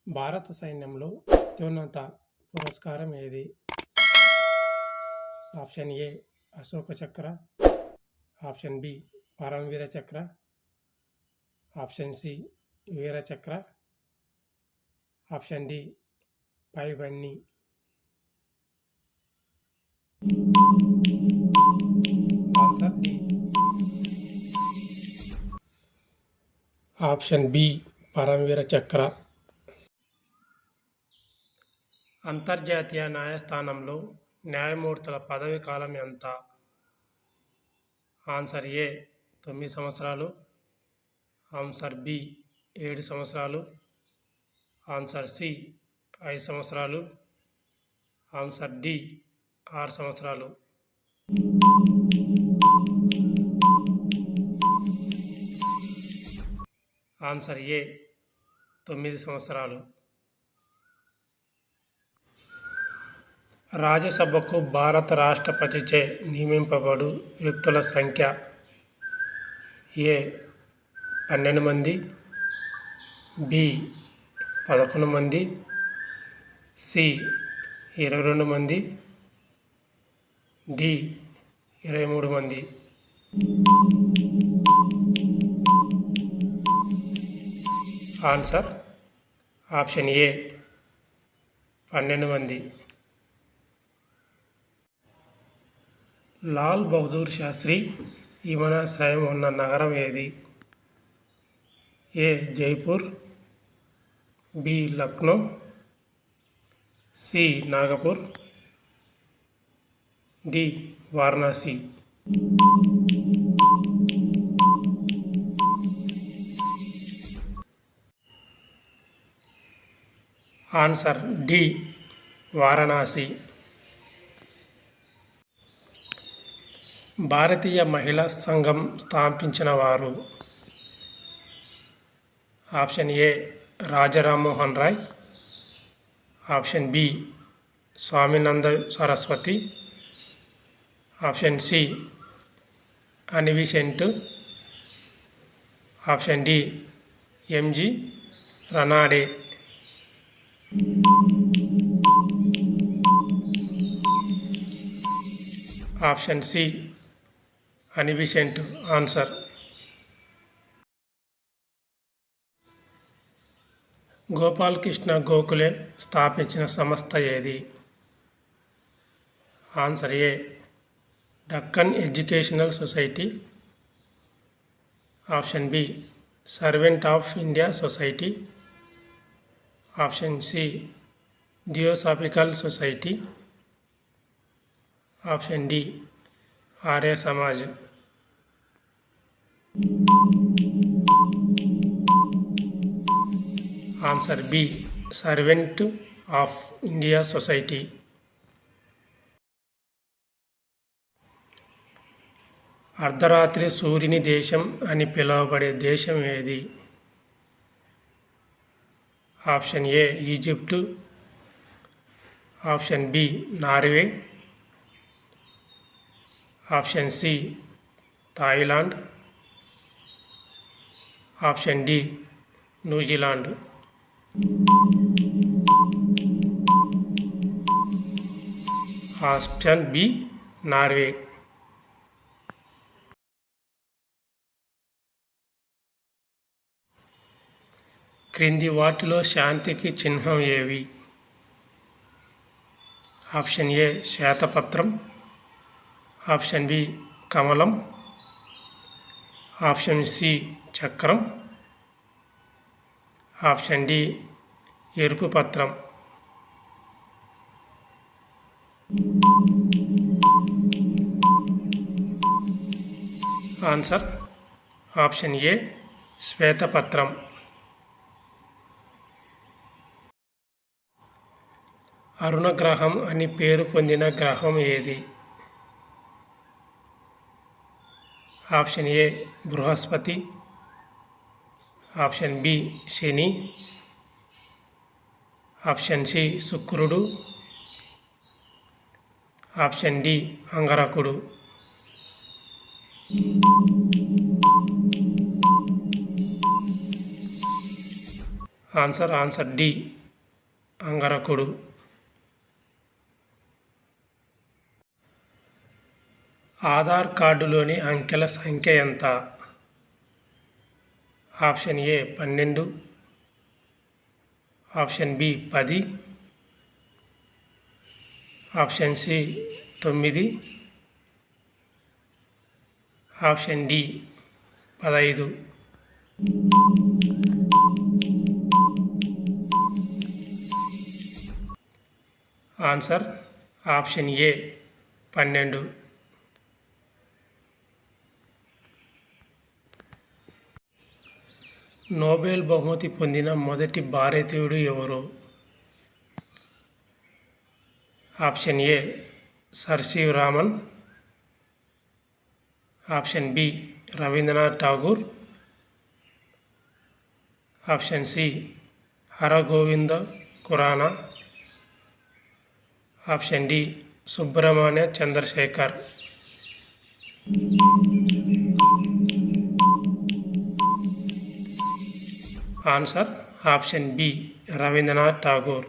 భారత సైన్యంలో అత్యున్నత పురస్కారం ఏది? ఆప్షన్ ఏ అశోక చక్ర, ఆప్షన్ బి పరమవీర చక్ర, option C Vir Chakra, option D పైవన్నీ. Answer D. Option B Param Vir Chakra. అంతర్జాతీయ న్యాయస్థానంలో న్యాయమూర్తుల పదవీ కాలం ఎంత? ఆన్సర్ ఏ 9 సంవత్సరాలు, ఆన్సర్ బి 7 సంవత్సరాలు, ఆన్సర్ సి 5 సంవత్సరాలు, ఆన్సర్ డి 6 సంవత్సరాలు. ఆన్సర్ ఏ 9 సంవత్సరాలు. రాజ్యసభకు భారత రాష్ట్రపతిచే నియమింపబడు వ్యక్తుల సంఖ్య ఏ 12 మంది, బి 11 మంది, సి 22 మంది, డి 23 మంది. ఆన్సర్ ఆప్షన్ ఏ 12 మంది. లాల్ బహదూర్ శాస్త్రి విమానాశ్రయం ఉన్న నగరం ఏది? A Jaipur, B Lucknow, C Nagpur, D Varanasi. Answer D Varanasi. భారతీయ మహిళా సంఘం స్థాపించిన వారు? Option A Raja Rammohan Roy, option B Swaminanda Saraswati, option C Annie Besant, option D M G Ranade. Option C Annie Besant answer. Gopal Krishna Gokhale స్థాపించిన సంస్థ ఏది? Answer A Deccan educational society, option B servant of India society, option C theosophical society, option D Arya Samaj. Answer B servant of India society. అర్ధరాత్రి సూర్యుని దేశం అని పిలువబడే దేశం ఏది? Option A Egypt, option B Norway, option C Thailand, option D New Zealand. Option B Norway. క్రింది వాటిలో శాంతికి చిహ్నం ఏవి? ఆప్షన్ ఏ శ్వేతపత్రం, ఆప్షన్ బి కమలం, ఆప్షన్ సి చక్రం, ఆప్షన్ డి ఎరుపు పత్రం. ఆన్సర్ ఆప్షన్ ఏ శ్వేతపత్రం. అరుణ గ్రహం అని పేరు పొందిన గ్రహం ఏది? ఆప్షన్ ఏ బృహస్పతి, ఆప్షన్ బి శని, ఆప్షన్ సి శుక్రుడు, ఆప్షన్ డి అంగారకుడు. ఆన్సర్ డి అంగరకుడు. ఆధార్ కార్డులోని అంకెల సంఖ్య ఎంత? Option A 12, option B 10, option C 9, option D 15. Answer option A 12. Nobel బహుమతి పొందిన మొదటి భారతీయుడు ఎవరు? Option A sir C V Raman, option B Rabindranath Tagore, option C Hargovind Khorana, option D Subrahmanyan Chandrasekhar. Answer option B Rabindranath Tagore.